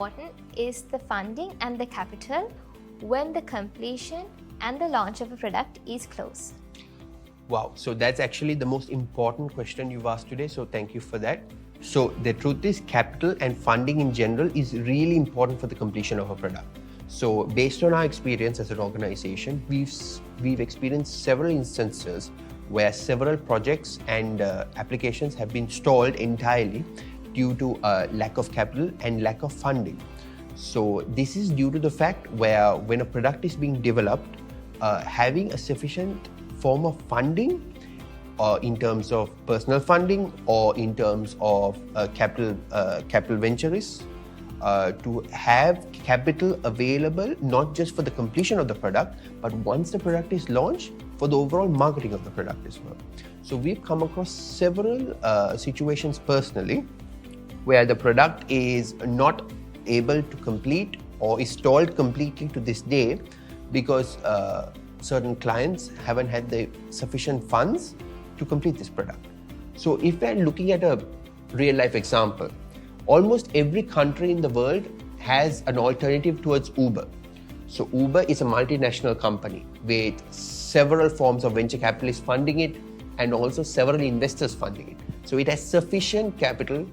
Important is the funding and the capital when the completion and the launch of a product is close. Wow, so that's actually the most important question you've asked today, so thank you for that. So the truth is, capital and funding in general is really important for the completion of a product. So based on our experience as an organization, we've experienced several instances where several projects and applications have been stalled entirely due to lack of capital and lack of funding. So this is due to the fact where when a product is being developed, having a sufficient form of funding in terms of personal funding or in terms of capital ventures, to have capital available not just for the completion of the product, but once the product is launched, for the overall marketing of the product as well. So we've come across several situations personally where the product is not able to complete or is stalled completely to this day because certain clients haven't had the sufficient funds to complete this product. So if we're looking at a real life example, almost every country in the world has an alternative towards Uber. So Uber is a multinational company with several forms of venture capitalists funding it and also several investors funding it. So it has sufficient capital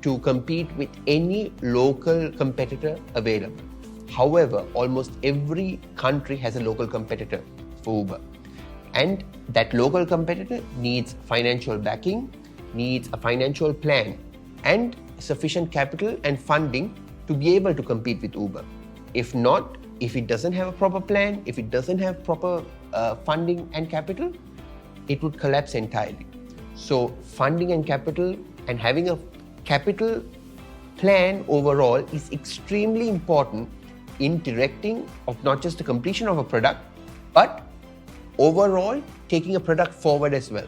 to compete with any local competitor available. However, almost every country has a local competitor for Uber. And that local competitor needs financial backing, needs a financial plan, and sufficient capital and funding to be able to compete with Uber. If not, if it doesn't have a proper plan, if it doesn't have proper funding and capital, it would collapse entirely. So funding and capital and having a capital plan overall is extremely important in directing of not just the completion of a product, but overall taking a product forward as well.